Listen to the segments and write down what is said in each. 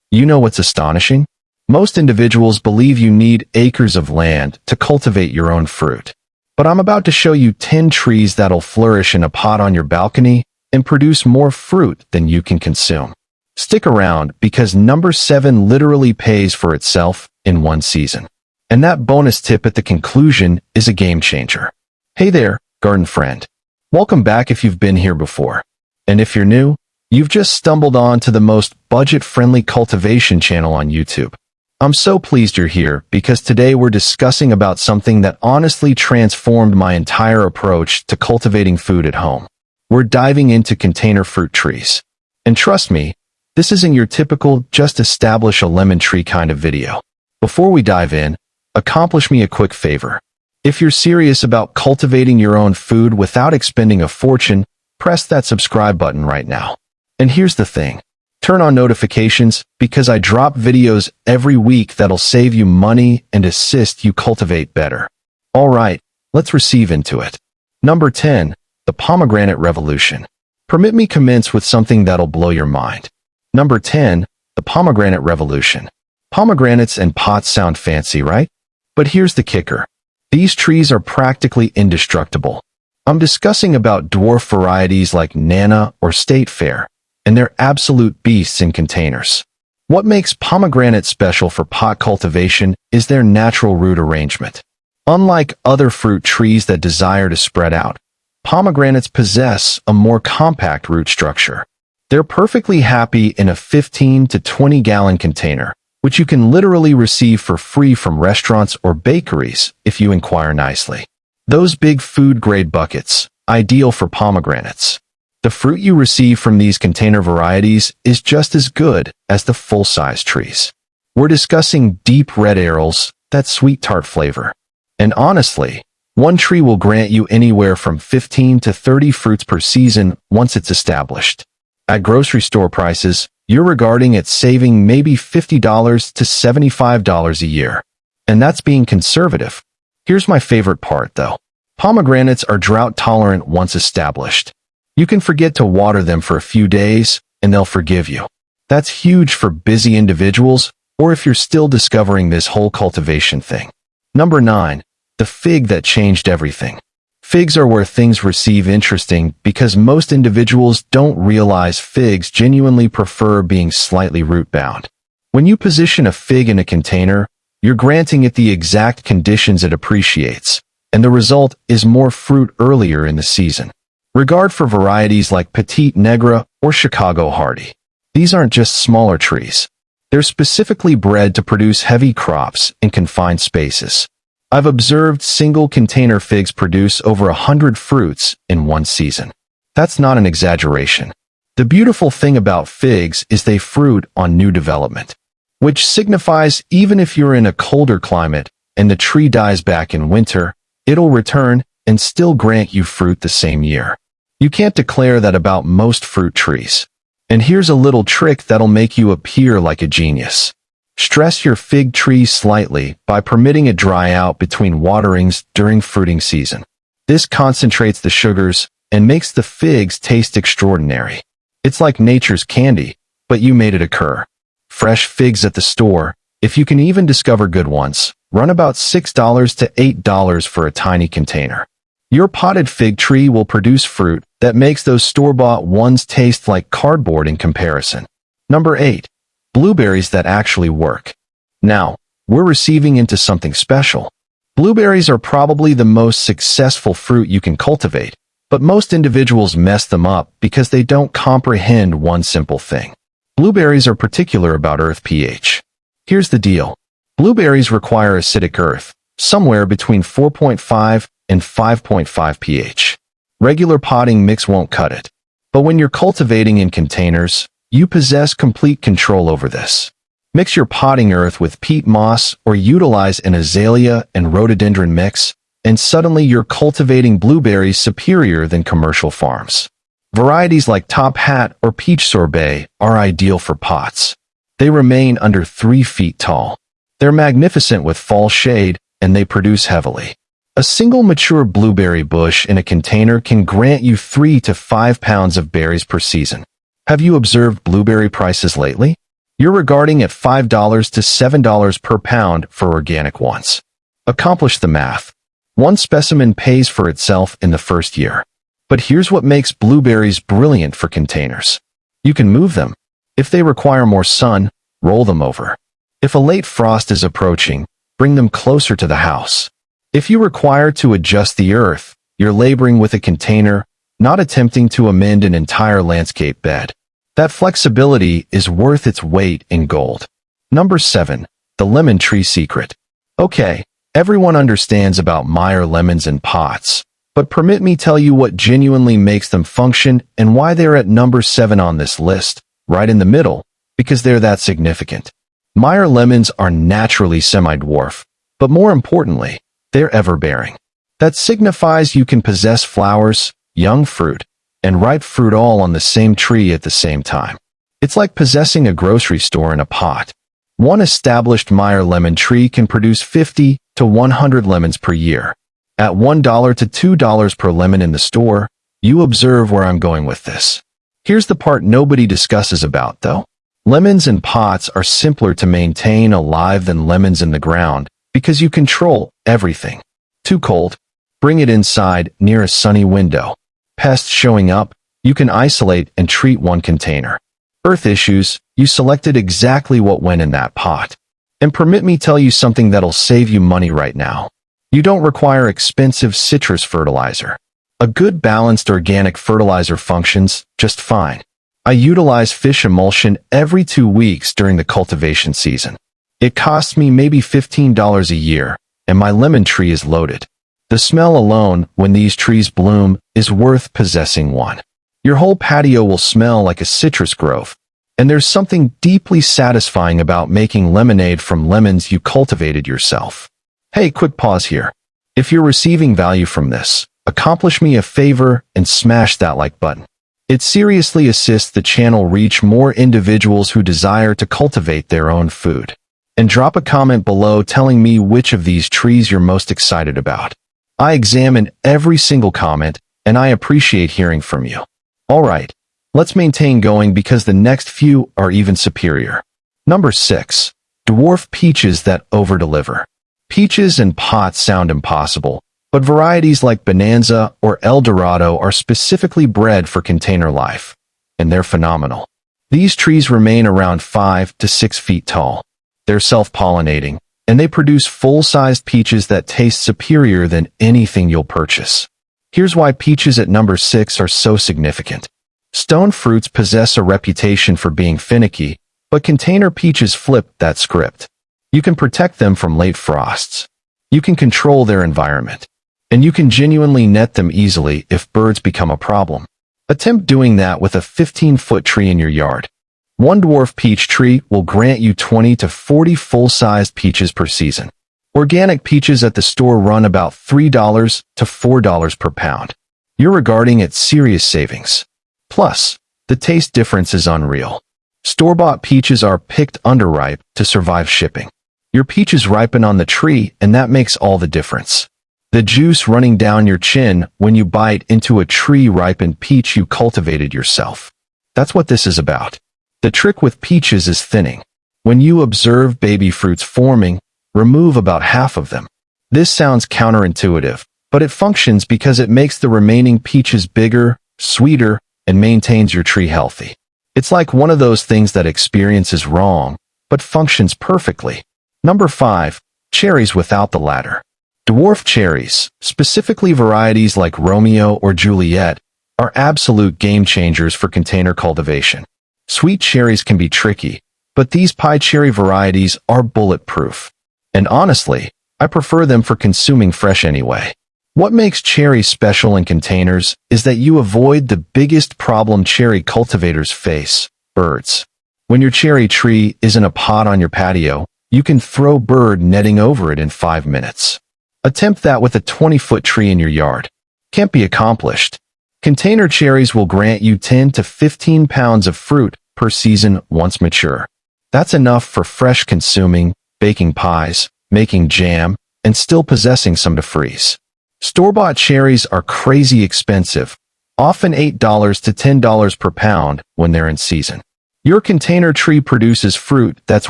You know what's astonishing? Most individuals believe you need acres of land to cultivate your own fruit. But I'm about to show you 10 trees that'll flourish in a pot on your balcony and produce more fruit than you can consume. Stick around because number 7 literally pays for itself in one season. And that bonus tip at the conclusion is a game changer. Hey there, garden friend. Welcome back if you've been here before. And if you're new, you've just stumbled on to the most budget-friendly cultivation channel on YouTube. I'm so pleased you're here because today we're discussing about something that honestly transformed my entire approach to cultivating food at home. We're diving into container fruit trees. And trust me, this isn't your typical just establish a lemon tree kind of video. Before we dive in, accomplish me a quick favor. If you're serious about cultivating your own food without expending a fortune, press that subscribe button right now. And here's the thing. Turn on notifications because I drop videos every week that'll save you money and assist you cultivate better. All right, let's receive into it. Number 10, the pomegranate revolution. Permit me commence with something that'll blow your mind. Number 10, the pomegranate revolution. Pomegranates and pots sound fancy, right? But here's the kicker. These trees are practically indestructible. I'm discussing about dwarf varieties like Nana or State Fair, and they're absolute beasts in containers. What makes pomegranate special for pot cultivation is their natural root arrangement. Unlike other fruit trees that desire to spread out, pomegranates possess a more compact root structure. They're perfectly happy in a 15 to 20 gallon container, which you can literally receive for free from restaurants or bakeries if you inquire nicely. Those big food-grade buckets, ideal for pomegranates. The fruit you receive from these container varieties is just as good as the full-size trees. We're discussing deep red arils, that sweet tart flavor. And honestly, one tree will grant you anywhere from 15 to 30 fruits per season once it's established. At grocery store prices, you're regarding it saving maybe $50 to $75 a year. And that's being conservative. Here's my favorite part, though. Pomegranates are drought-tolerant once established. You can forget to water them for a few days, and they'll forgive you. That's huge for busy individuals, or if you're still discovering this whole cultivation thing. Number 9, the fig that changed everything. Figs are where things receive interesting because most individuals don't realize figs genuinely prefer being slightly root-bound. When you position a fig in a container, you're granting it the exact conditions it appreciates, and the result is more fruit earlier in the season. Regard for varieties like Petite Negra or Chicago Hardy. These aren't just smaller trees. They're specifically bred to produce heavy crops in confined spaces. I've observed single container figs produce over 100 fruits in one season. That's not an exaggeration. The beautiful thing about figs is they fruit on new development, which signifies even if you're in a colder climate and the tree dies back in winter, it'll return and still grant you fruit the same year. You can't declare that about most fruit trees. And here's a little trick that'll make you appear like a genius. Stress your fig tree slightly by permitting it dry out between waterings during fruiting season. This concentrates the sugars and makes the figs taste extraordinary. It's like nature's candy, but you made it occur. Fresh figs at the store, if you can even discover good ones, run about $6 to $8 for a tiny container. Your potted fig tree will produce fruit that makes those store-bought ones taste like cardboard in comparison. Number 8. Blueberries that actually work. Now, we're receiving into something special. Blueberries are probably the most successful fruit you can cultivate, but most individuals mess them up because they don't comprehend one simple thing. Blueberries are particular about earth pH. Here's the deal. Blueberries require acidic earth, somewhere between 4.5 and 5.5 pH. Regular potting mix won't cut it. But when you're cultivating in containers, you possess complete control over this. Mix your potting earth with peat moss or utilize an azalea and rhododendron mix, and suddenly you're cultivating blueberries superior than commercial farms. Varieties like Top Hat or Peach Sorbet are ideal for pots. They remain under 3 feet tall. They're magnificent with fall shade, and they produce heavily. A single mature blueberry bush in a container can grant you 3 to 5 pounds of berries per season. Have you observed blueberry prices lately? You're regarding at $5 to $7 per pound for organic ones. Accomplish the math. One specimen pays for itself in the first year. But here's what makes blueberries brilliant for containers. You can move them. If they require more sun, roll them over. If a late frost is approaching, bring them closer to the house. If you require to adjust the earth, you're laboring with a container, not attempting to amend an entire landscape bed. That flexibility is worth its weight in gold. Number 7. The lemon tree secret. Okay, everyone understands about Meyer lemons in pots, but permit me tell you what genuinely makes them function and why they're at number 7 on this list, right in the middle, because they're that significant. Meyer lemons are naturally semi-dwarf, but more importantly, they're ever-bearing. That signifies you can possess flowers, young fruit, and ripe fruit all on the same tree at the same time. It's like possessing a grocery store in a pot. One established Meyer lemon tree can produce 50 to 100 lemons per year. At $1 to $2 per lemon in the store, you observe where I'm going with this. Here's the part nobody discusses about, though. Lemons in pots are simpler to maintain alive than lemons in the ground because you control everything. Too cold? Bring it inside near a sunny window. Pests showing up? You can isolate and treat one container. Earth issues? You selected exactly what went in that pot. And permit me tell you something that'll save you money right now. You don't require expensive citrus fertilizer. A good balanced organic fertilizer functions just fine. I utilize fish emulsion every 2 weeks during the cultivation season. It costs me maybe $15 a year, and my lemon tree is loaded. The smell alone, when these trees bloom, is worth possessing one. Your whole patio will smell like a citrus grove, and there's something deeply satisfying about making lemonade from lemons you cultivated yourself. Hey, quick pause here. If you're receiving value from this, accomplish me a favor and smash that like button. It seriously assists the channel reach more individuals who desire to cultivate their own food. And drop a comment below telling me which of these trees you're most excited about. I examine every single comment, and I appreciate hearing from you. Alright, let's maintain going because the next few are even superior. Number 6. Dwarf peaches that over-deliver. Peaches in pots sound impossible, but varieties like Bonanza or El Dorado are specifically bred for container life, and they're phenomenal. These trees remain around 5 to 6 feet tall. They're self-pollinating, and they produce full-sized peaches that taste superior than anything you'll purchase. Here's why peaches at number 6 are so significant. Stone fruits possess a reputation for being finicky, but container peaches flip that script. You can protect them from late frosts. You can control their environment. And you can genuinely net them easily if birds become a problem. Attempt doing that with a 15-foot tree in your yard. One dwarf peach tree will grant you 20 to 40 full-sized peaches per season. Organic peaches at the store run about $3 to $4 per pound. You're regarding it serious savings. Plus, the taste difference is unreal. Store-bought peaches are picked underripe to survive shipping. Your peaches ripen on the tree, and that makes all the difference. The juice running down your chin when you bite into a tree-ripened peach you cultivated yourself. That's what this is about. The trick with peaches is thinning. When you observe baby fruits forming, remove about half of them. This sounds counterintuitive, but it functions because it makes the remaining peaches bigger, sweeter, and maintains your tree healthy. It's like one of those things that experiences wrong, but functions perfectly. Number 5. Cherries without the ladder. Dwarf cherries, specifically varieties like Romeo or Juliet, are absolute game changers for container cultivation. Sweet cherries can be tricky, but these pie cherry varieties are bulletproof. And honestly, I prefer them for consuming fresh anyway. What makes cherries special in containers is that you avoid the biggest problem cherry cultivators face, birds. When your cherry tree is in a pot on your patio, you can throw bird netting over it in 5 minutes. Attempt that with a 20-foot tree in your yard. Can't be accomplished. Container cherries will grant you 10 to 15 pounds of fruit per season once mature. That's enough for fresh consuming, baking pies, making jam, and still possessing some to freeze. Store-bought cherries are crazy expensive, often $8 to $10 per pound when they're in season. Your container tree produces fruit that's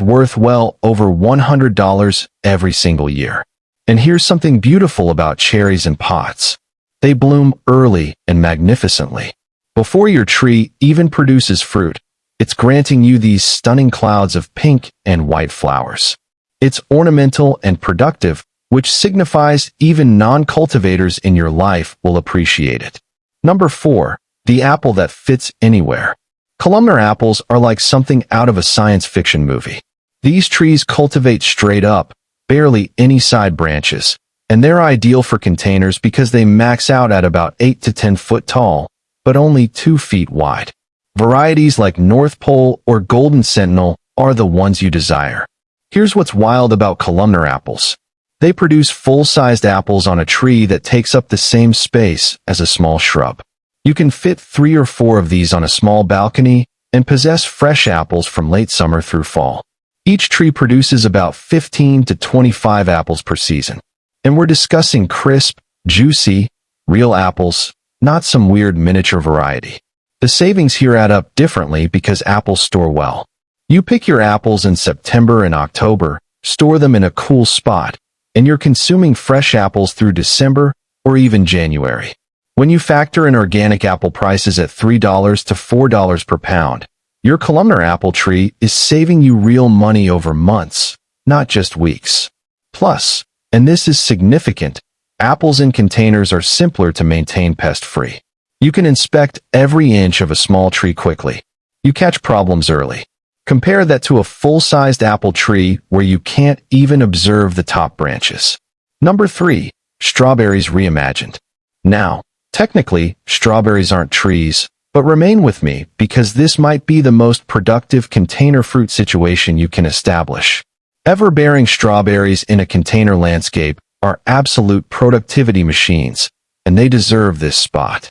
worth well over $100 every single year. And here's something beautiful about cherries in pots. They bloom early and magnificently. Before your tree even produces fruit, it's granting you these stunning clouds of pink and white flowers. It's ornamental and productive, which signifies even non-cultivators in your life will appreciate it. Number 4. The apple that fits anywhere. Columnar apples are like something out of a science fiction movie. These trees cultivate straight up, barely any side branches, and they're ideal for containers because they max out at about 8 to 10 foot tall, but only 2 feet wide. Varieties like North Pole or Golden Sentinel are the ones you desire. Here's what's wild about columnar apples. They produce full-sized apples on a tree that takes up the same space as a small shrub. You can fit 3 or 4 of these on a small balcony and possess fresh apples from late summer through fall. Each tree produces about 15 to 25 apples per season. And we're discussing crisp, juicy, real apples, not some weird miniature variety. The savings here add up differently because apples store well. You pick your apples in September and October, store them in a cool spot, and you're consuming fresh apples through December or even January. When you factor in organic apple prices at $3 to $4 per pound, your columnar apple tree is saving you real money over months, not just weeks. Plus, and this is significant, apples in containers are simpler to maintain pest-free. You can inspect every inch of a small tree quickly. You catch problems early. Compare that to a full-sized apple tree where you can't even observe the top branches. Number 3. Strawberries reimagined. Now, technically, strawberries aren't trees, but remain with me because this might be the most productive container fruit situation you can establish. Ever-bearing strawberries in a container landscape are absolute productivity machines, and they deserve this spot.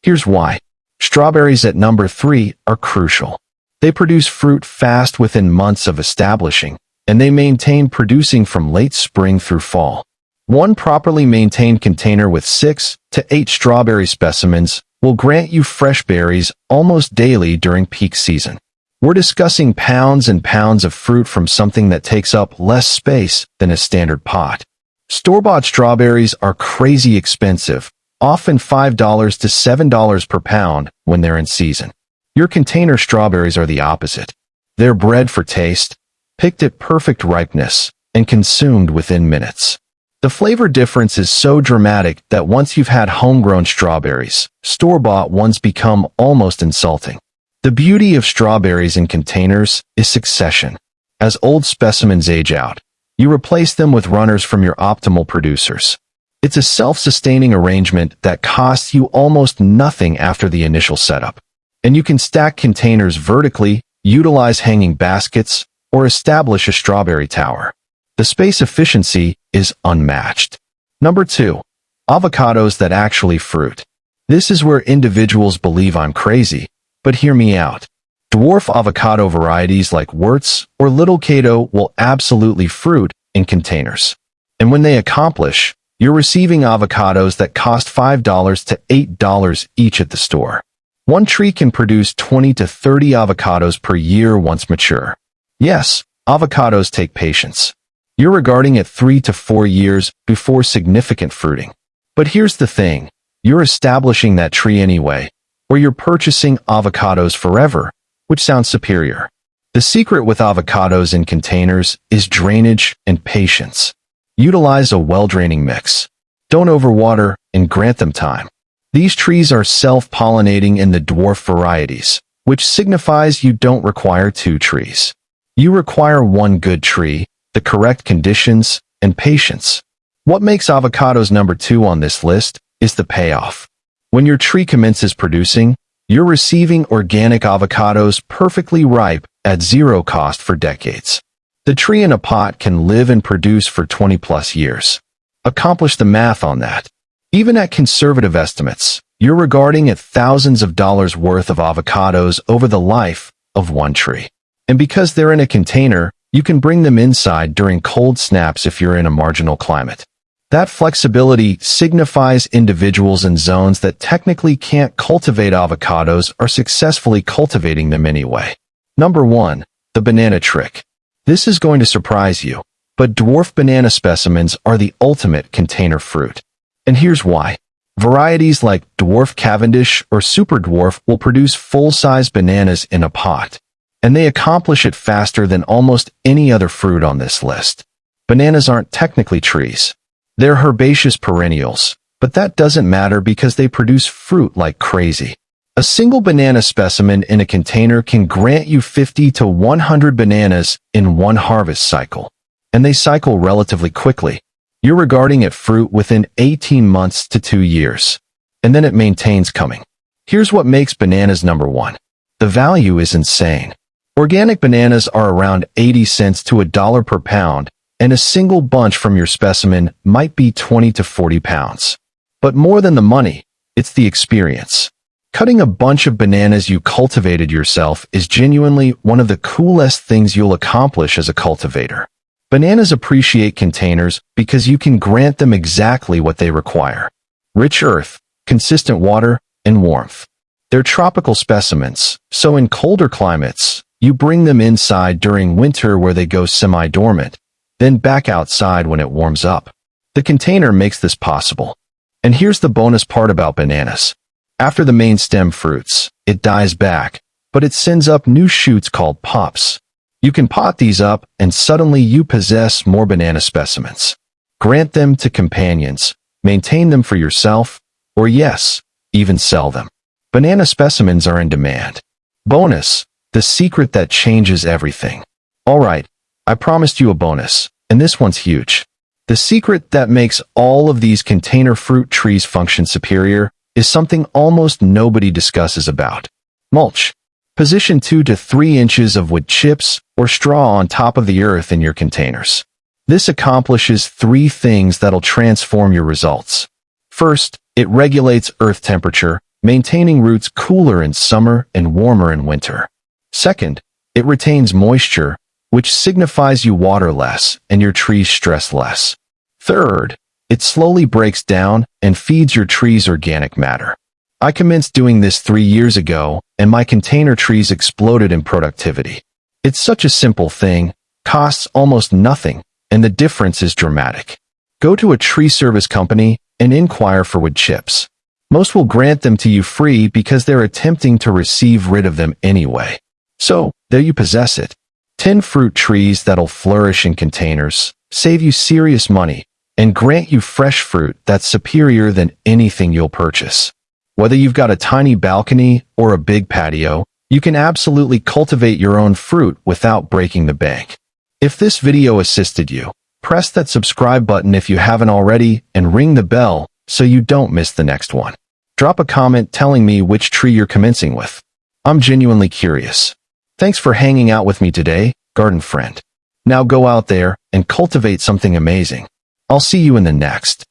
Here's why. Strawberries at number 3 are crucial. They produce fruit fast within months of establishing, and they maintain producing from late spring through fall. One properly maintained container with 6 to 8 strawberry specimens will grant you fresh berries almost daily during peak season. We're discussing pounds and pounds of fruit from something that takes up less space than a standard pot. Store-bought strawberries are crazy expensive, often $5 to $7 per pound when they're in season. Your container strawberries are the opposite. They're bred for taste, picked at perfect ripeness, and consumed within minutes. The flavor difference is so dramatic that once you've had homegrown strawberries, store-bought ones become almost insulting. The beauty of strawberries in containers is succession. As old specimens age out, you replace them with runners from your optimal producers. It's a self-sustaining arrangement that costs you almost nothing after the initial setup. And you can stack containers vertically, utilize hanging baskets, or establish a strawberry tower. The space efficiency is unmatched. Number 2. Avocados that actually fruit. This is where individuals believe I'm crazy, but hear me out. Dwarf avocado varieties like Wurtz or Little Cato will absolutely fruit in containers. And when they accomplish, you're receiving avocados that cost $5 to $8 each at the store. One tree can produce 20 to 30 avocados per year once mature. Yes, avocados take patience. You're regarding it 3 to 4 years before significant fruiting. But here's the thing, you're establishing that tree anyway, or you're purchasing avocados forever, which sounds superior. The secret with avocados in containers is drainage and patience. Utilize a well-draining mix. Don't overwater and grant them time. These trees are self-pollinating in the dwarf varieties, which signifies you don't require 2 trees. You require 1 good tree, the correct conditions, and patience. What makes avocados number 2 on this list is the payoff. When your tree commences producing, you're receiving organic avocados perfectly ripe at 0 cost for decades. The tree in a pot can live and produce for 20 plus years. Accomplish the math on that. Even at conservative estimates, you're regarding at thousands of dollars worth of avocados over the life of 1 tree. And because they're in a container, you can bring them inside during cold snaps if you're in a marginal climate. That flexibility signifies individuals in zones that technically can't cultivate avocados are successfully cultivating them anyway. Number 1. The banana trick. This is going to surprise you, but dwarf banana specimens are the ultimate container fruit. And here's why. Varieties like dwarf Cavendish or super dwarf will produce full-size bananas in a pot, and they accomplish it faster than almost any other fruit on this list. Bananas aren't technically trees. They're herbaceous perennials, but that doesn't matter because they produce fruit like crazy. A single banana specimen in a container can grant you 50 to 100 bananas in one harvest cycle, and they cycle relatively quickly. You're regarding it fruit within 18 months to 2 years, and then it maintains coming. Here's what makes bananas number 1. The value is insane. Organic bananas are around 80 cents to $1 per pound, and a single bunch from your specimen might be 20 to 40 pounds. But more than the money, it's the experience. Cutting a bunch of bananas you cultivated yourself is genuinely one of the coolest things you'll accomplish as a cultivator. Bananas appreciate containers because you can grant them exactly what they require: rich earth, consistent water, and warmth. They're tropical specimens, so in colder climates, you bring them inside during winter where they go semi-dormant, then back outside when it warms up. The container makes this possible. And here's the bonus part about bananas. After the main stem fruits, it dies back, but it sends up new shoots called pops. You can pot these up and suddenly you possess more banana specimens. Grant them to companions, maintain them for yourself, or yes, even sell them. Banana specimens are in demand. Bonus, the secret that changes everything. Alright, I promised you a bonus, and this one's huge. The secret that makes all of these container fruit trees function superior is something almost nobody discusses about: mulch. Position 2 to 3 inches of wood chips or straw on top of the earth in your containers. This accomplishes 3 things that'll transform your results. First, it regulates earth temperature, maintaining roots cooler in summer and warmer in winter. Second, it retains moisture, which signifies you water less and your trees stress less. Third, it slowly breaks down and feeds your trees organic matter. I commenced doing this 3 years ago, and my container trees exploded in productivity. It's such a simple thing, costs almost nothing, and the difference is dramatic. Go to a tree service company and inquire for wood chips. Most will grant them to you free because they're attempting to receive rid of them anyway. So, there you possess it. 10 fruit trees that'll flourish in containers, save you serious money, and grant you fresh fruit that's superior than anything you'll purchase. Whether you've got a tiny balcony or a big patio, you can absolutely cultivate your own fruit without breaking the bank. If this video assisted you, press that subscribe button if you haven't already and ring the bell so you don't miss the next one. Drop a comment telling me which tree you're commencing with. I'm genuinely curious. Thanks for hanging out with me today, garden friend. Now go out there and cultivate something amazing. I'll see you in the next.